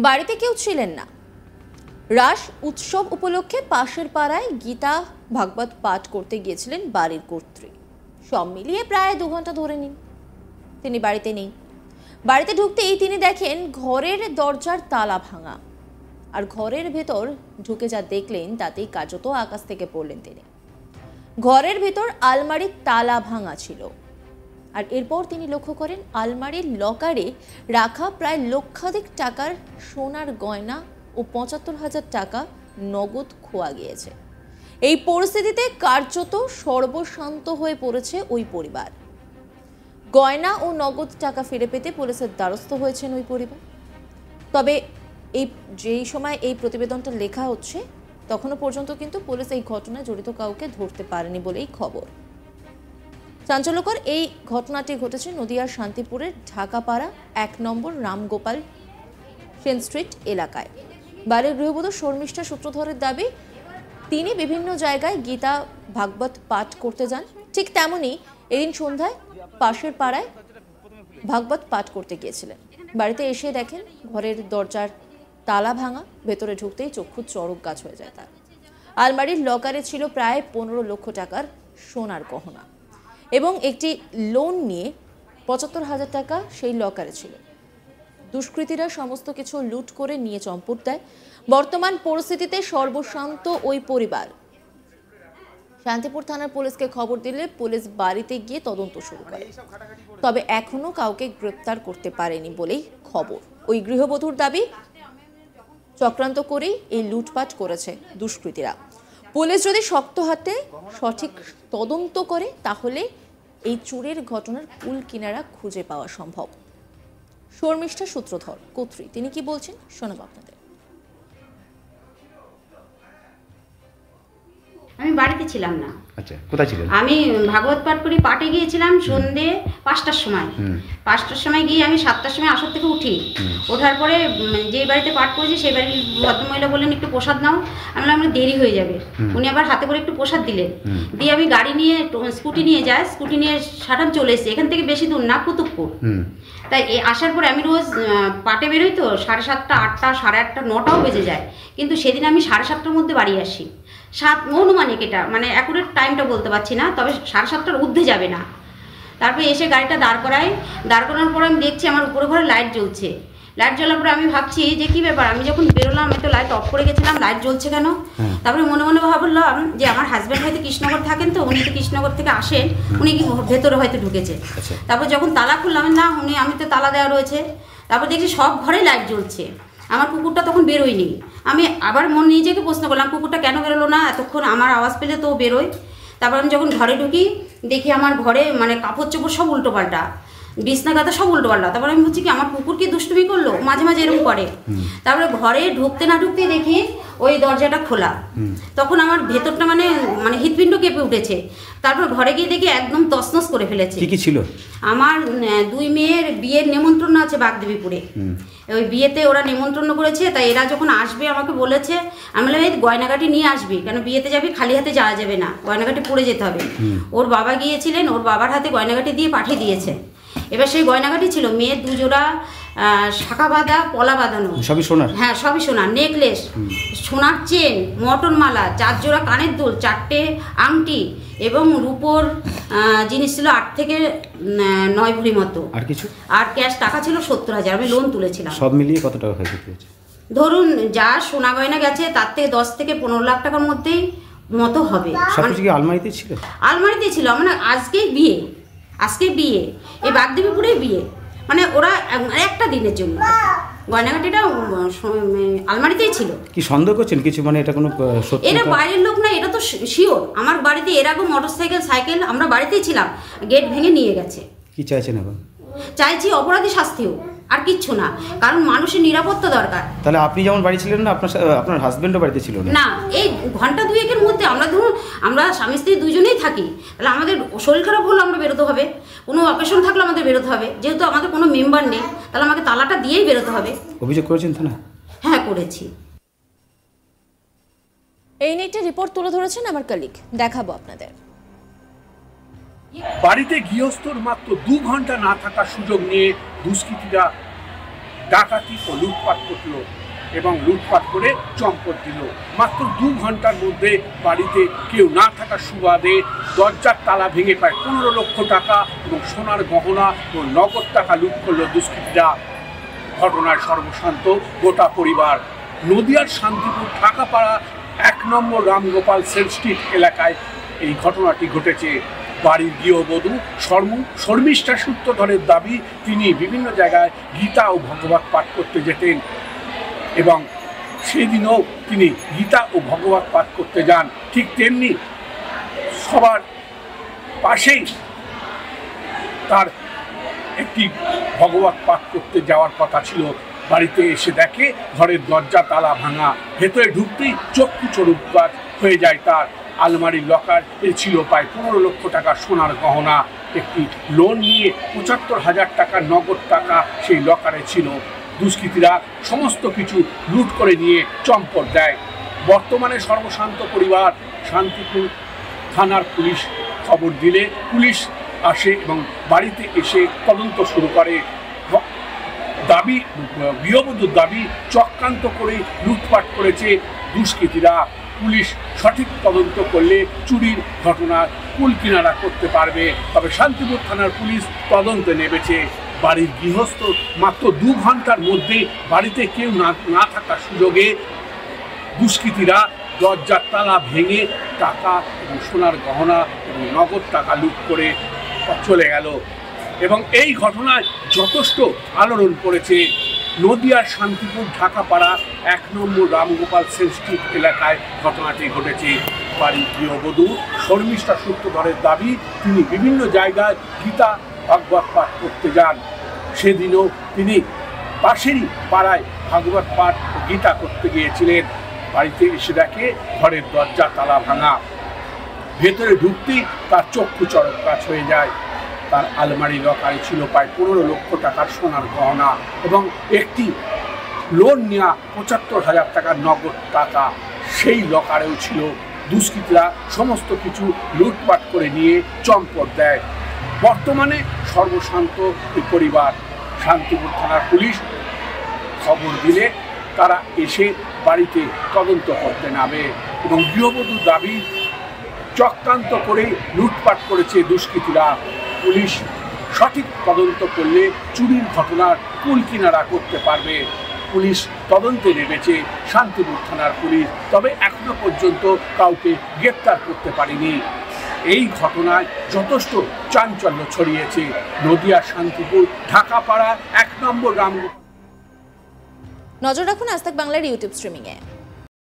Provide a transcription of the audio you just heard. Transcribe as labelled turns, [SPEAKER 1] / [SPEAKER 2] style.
[SPEAKER 1] বাড়িতে কেউ ছিলেন না। রাস উৎসব উপলক্ষে পাশের পাড়ায় গীতা ভাগবত পাঠ করতে গিয়েছিলেন বাড়ির কর্ত্রী। সব মিলিয়ে প্রায় 2 ঘন্টা ধরে নিন তিনি বাড়িতে নেই। বাড়িতে ঢুকতেই তিনি দেখেন ঘরের দরজার তালা ভাঙা, আর ঘরের ভেতর ঢুকে যা দেখলেন তাতেই কার্যত আকাশ থেকে পড়লেন তিনি। ঘরের ভেতর আলমারির তালা ভাঙা ছিল, আর এরপর তিনি লক্ষ্য করেন আলমারির লকারে রাখা প্রায় লক্ষাধিক টাকার সোনার গয়না ও ৭৫,০০০ টাকা নগদ খোয়া গিয়েছে। এই পরিস্থিতিতে কার্যত সর্বশান্ত হয়ে পড়েছে ওই পরিবার। গয়না ও নগদ টাকা ফিরে পেতে পুলিশের দ্বারস্থ হয়েছেন ওই পরিবার। তবে যেই সময় এই প্রতিবেদনটা লেখা হচ্ছে তখনও পর্যন্ত কিন্তু পুলিশ এই ঘটনায় জড়িত কাউকে ধরতে পারেনি বলেই খবর। চাঞ্চল্যকর এই ঘটনাটি ঘটেছে নদিয়ার শান্তিপুরের ঢাকাপাড়া ১ নম্বর রামগোপাল সেন স্ট্রিট এলাকায়। বাড়ির গৃহবধূ শর্মিষ্ঠা সূত্রধরের দাবি, তিনি বিভিন্ন জায়গায় গীতা ভাগবত পাঠ করতে যান। ঠিক তেমনই এদিন সন্ধ্যায় পাশের পাড়ায় ভাগবত পাঠ করতে গিয়েছিলেন। বাড়িতে এসে দেখেন ঘরের দরজার তালা ভাঙা, ভেতরে ঢুকতেই চক্ষু চড়ক গাছ হয়ে যায় তার। আলমারির লকারে ছিল প্রায় ১৫ লক্ষ টাকার সোনার গহনা এবং একটি লোন নিয়ে ৭৫,০০০ টাকা সেই লকারে ছিল। দুষ্কৃতীরা সমস্ত কিছু লুট করে নিয়ে চম্পট দেয়। বর্তমান পরিস্থিতিতে সর্বশান্ত ওই পরিবার। শান্তিপুর থানার পুলিশকে খবর দিলে পুলিশ বাড়িতে গিয়ে তদন্ত শুরু করে, তবে এখনো কাউকে গ্রেপ্তার করতে পারেনি বলেই খবর। ওই গৃহবধূর দাবি, চক্রান্ত করেই এই লুটপাট করেছে দুষ্কৃতীরা। পুলিশ যদি শক্ত হাতে সঠিক তদন্ত করে তাহলে এই চুরির ঘটনার কুল কিনারা খুঁজে পাওয়া সম্ভব। শর্মিষ্ঠা সূত্রধর কর্ত্রী তিনি কি বলছেন শোনাবো আপনাদের।
[SPEAKER 2] আমি বাড়িতে ছিলাম না।
[SPEAKER 3] আচ্ছা, কোথায় ছিলেন?
[SPEAKER 2] আমি ভাগবত পাঠ করি, পাঠে গিয়েছিলাম সন্ধে ৫টার সময়। ৫টার সময় গিয়ে আমি ৭টার সময় আসর থেকে উঠি। ওঠার পরে যে বাড়িতে পাঠ করেছি সেই বাড়ির ভদ্রমহিলা বললেন একটু প্রসাদ নাও। আমি বললাম আমার দেরি হয়ে যাবে। উনি আবার হাতে করে একটু প্রসাদ দিলেন। দিয়ে আমি গাড়ি নিয়ে স্কুটি নিয়ে যাই, স্কুটি নিয়ে সাটান চলে এসেছি। এখান থেকে বেশি দূর না, কুতুবপুর। তাই আসার পরে আমি রোজ পাটে বেরোই তো 7:30, 8টা, 8:30, 9টাও বেজে যায়। কিন্তু সেদিন আমি 7:30টার মধ্যে বাড়ি আসি। অনুমানিক, এটা মানে অ্যাকুরেট টাইমটা বলতে পারছি না, তবে 7:30টার ঊর্ধ্বে যাবে না। তারপরে এসে গাড়িটা দাঁড় করানোর পর আমি দেখছি আমার উপরে ঘরে লাইট জ্বলছে। লাইট জ্বলার পরে আমি ভাবছি যে কী ব্যাপার, আমি যখন বেরোলাম আমি তো লাইট অফ করে গেছিলাম, লাইট জ্বলছে কেন? তারপরে মনে মনে ভাবলাম যে আমার হাজব্যান্ড হয়তো কৃষ্ণনগর থাকেন, তো উনি তো কৃষ্ণনগর থেকে আসেন, উনি কি ভেতরে হয়তো ঢুকেছে। তারপর যখন তালা খুললাম, না আমি তো তালা দেওয়া রয়েছে। তারপর দেখছি সব ঘরেই লাইট জ্বলছে। আমার কুকুরটা তখন বেরোয়নি। আমি আবার নিজেকে প্রশ্ন করলাম কুকুরটা কেন বেরোলো না, এতক্ষণ আমার আওয়াজ পেলে তো বেরোয়। তারপর আমি যখন ঘরে ঢুকি দেখি আমার ঘরে মানে কাপড় চোপড় সব উল্টোপাল্টা, বিছনা গাদা সব উল্টোপাল্টা। তারপরে আমি বলছি কি আমার কুকুর কি দুষ্টুমি করলো, মাঝে মাঝে এরকম করে। তারপরে ঘরে ঢুকতে না ঢুকতেই দেখি ওই দরজাটা খোলা। তখন আমার ভেতরটা মানে হৃৎপিণ্ড কেঁপে উঠেছে। তারপর ঘরে গিয়ে দেখি একদম তছনছ করে ফেলেছে।
[SPEAKER 3] কি ছিল?
[SPEAKER 2] আমার 2 মেয়ের বিয়ের নেমন্ত্রণ আছে বাগদেবীপুরে। ওই বিয়েতে ওরা নেমন্ত্রণ করেছে, তাই এরা যখন আসবে আমাকে বলেছে, আমি বললাম এই গয়নাগাটি নিয়ে আসবি, কেন বিয়েতে যাবি খালি হাতে যাওয়া যাবে না, গয়নাগাটি পরে যেতে হবে। ওর বাবা গিয়েছিলেন, ওর বাবার হাতে গয়নাগাটি দিয়ে পাঠিয়ে দিয়েছে। এবার সেই গয়নাগাটি ছিল মেয়ের 2 জোড়া শাখা বাঁধা, পলা বাঁধানো, সবই সোনার। হ্যাঁ, সবই সোনার। নেকলেস, সোনার চেন, মটন মালা, 4 জোড়া কানের দুল, 4টে আংটি এবং রূপোর জিনিস ছিল 8 থেকে 9 ভরি মতো। আর কিছু? আর ক্যাশ টাকা ছিল 70,000। আমি লোন তুলেছিলাম। সব মিলিয়ে কত টাকা হয়েছে? ধরুন যা সোনা গয়না গেছে তার থেকে 10 থেকে 15 লাখ টাকার মধ্যেই মতো হবে। সবকিছু কি আলমারিতে ছিল? আলমারিতে ছিল। মানে আজকে বিয়ে এই বাগদেবীপুরে বিয়ে, মানে ওরা একটা দিনের জন্য গয়নাগাটিটা আলমারিতেই ছিল। কি সন্দেহ করছেন কিছু? মানে এটা কোনো সত্যি? এটা বাইরের লোক না, এটা তো শিওর। আমার বাড়িতে এর আগে মোটরসাইকেল, সাইকেল, আমরা বাড়িতেই ছিলাম, গেট ভেঙে নিয়ে গেছে। কি চাইছেন এখন? চাইছি অপরাধী শাস্তি হোক, আর কিচ্ছু না, কারণ মানুষের নিরাপত্তা দরকার। তাহলে আপনি যেমন বাড়ি ছিলেন না, আপনার হাজবেন্ডও বাড়িতে ছিল না? এই ঘন্টা 2-1-এর মধ্যে আমরা স্বামী স্ত্রী দুজনেই থাকি। তাহলে আমাদের শরীর খারাপ হলে আমরা বেরোতে হবে, কোনো অকেশন থাকলে আমাদের বেরোতে হবে। যেহেতু আমাদের কোনো মেম্বার নেই, তাহলে আমাকে তালাটা দিয়েই বেরোতে হবে। অভিযোগ করেছেন তো? না, হ্যাঁ করেছি।
[SPEAKER 1] এই নিয়ে একটা রিপোর্ট তুলে ধরেছেন আমার কলিগ, দেখাবো আপনাদের।
[SPEAKER 4] বাড়িতে গৃহস্থর মাত্র 2 ঘন্টা না থাকার সুযোগ নিয়ে দুষ্কৃতীরা
[SPEAKER 3] ডাকাতি ও লুটপাট করল এবং লুটপাট করে চম্পট দিল। মাত্র 2 ঘন্টার মধ্যে বাড়িতে কেউ না থাকার সুবাদে দরজার তালা ভেঙে প্রায় 15 লক্ষ টাকা এবং সোনার গহনা ও নগদ টাকা লুট করল দুষ্কৃতীরা। ঘটনায় সর্বশান্ত গোটা পরিবার। নদিয়ার শান্তিপুর ঢাকাপাড়া 1 নম্বর রামগোপাল সেল স্ট্রিট এলাকায় এই ঘটনাটি ঘটেছে। বাড়ির গৃহবধূ শর্মিষ্ঠা সূত্রধরের দাবি, তিনি বিভিন্ন জায়গায় গীতা ও ভগবত পাঠ করতে যেতেন এবং সেদিনও তিনি গীতা ও ভগবত পাঠ করতে যান। ঠিক তেমনি সবার পাশেই তার একটি ভগবত পাঠ করতে যাওয়ার কথা ছিল। বাড়িতে এসে দেখে ঘরের দরজা তালা ভাঙা, ভেতরে ঢুকতেই চক্ষু চড়ুৎপাত হয়ে যায় তার। আলমারির লকার ছিল প্রায় 15 লক্ষ টাকা সোনার গহনা, একটি লোন নিয়ে 75,000 টাকা নগদ টাকা সেই লকারে ছিল। দুষ্কৃতীরা সমস্ত কিছু লুট করে নিয়ে চম্পট দেয়। বর্তমানে সর্বশান্ত পরিবার। শান্তিপুর থানার পুলিশ খবর দিলে পুলিশ আসে এবং বাড়িতে এসে তদন্ত শুরু করে। দাবি, গৃহবধূর দাবি, চক্রান্ত করে লুটপাট করেছে দুষ্কৃতীরা। পুলিশ সঠিক তদন্ত করলে চুরির ঘটনার কুল কিনারা করতে পারবে। তবে শান্তিপুর থানার পুলিশ তদন্তে নেমেছে। বাড়ির গৃহস্থ মাত্র 2 ঘন্টার মধ্যে বাড়িতে কেউ না থাকার সুযোগে দুষ্কৃতীরা দরজার তালা ভেঙে টাকা এবং সোনার গহনা এবং নগদ টাকা লুট করে চলে গেল। এবং এই ঘটনায় যথেষ্ট আলোড়ন পড়েছে। নদিয়ার শান্তিপুর ঢাকাপাড়া 1 নম্বর রামগোপাল সেল স্ট্রিট এলাকায় ঘটনাটি ঘটেছে। বাড়ির গৃহবধূ শর্মিষ্ঠা সূত্রধরের দাবি, তিনি বিভিন্ন জায়গায় গীতা ভাগবত পাঠ করতে যান। সেদিনও তিনি পাশেরই পাড়ায় ভাগবত পাঠ ও গীতা করতে গিয়েছিলেন। বাড়িতে এসে দেখে ঘরের দরজা তালা ভাঙা, ভেতরে ঢুকতেই তার চক্ষু চড়কগাছ হয়ে যায়। তার আলমারি লকারে ছিল প্রায় 15 লক্ষ টাকার সোনার গহনা এবং একটি লোন নেওয়া 75,000 টাকার নগদ টাকা সেই লকারেও ছিল। দুষ্কৃতীরা সমস্ত কিছু লুটপাট করে নিয়ে চম্পট দেয়। বর্তমানে সর্বশান্ত এই পরিবার। শান্তিপুর থানার পুলিশ খবর দিলে তারা এসে বাড়িতে তদন্ত করতে নামে এবং গৃহবধূর দাবি, চক্রান্ত করে লুটপাট করেছে দুষ্কৃতীরা। পুলিশ সঠিক তদন্ত করলে চুরির ঘটনার কুল কিনারা করতে পারবে। পুলিশ তদন্তে নেমেছে শান্তিপুর থানার পুলিশ, তবে এখনো পর্যন্ত কাউকে গ্রেপ্তার করতে পারেনি। এই ঘটনায় যথেষ্ট চাঞ্চল্য ছড়িয়েছে নদিয়া শান্তিপুর ঢাকাপাড়া 1 নম্বর রামগোপাল।
[SPEAKER 1] নজর রাখুন আজ তাক বাংলার ইউটিউব স্ট্রিমিংয়ে।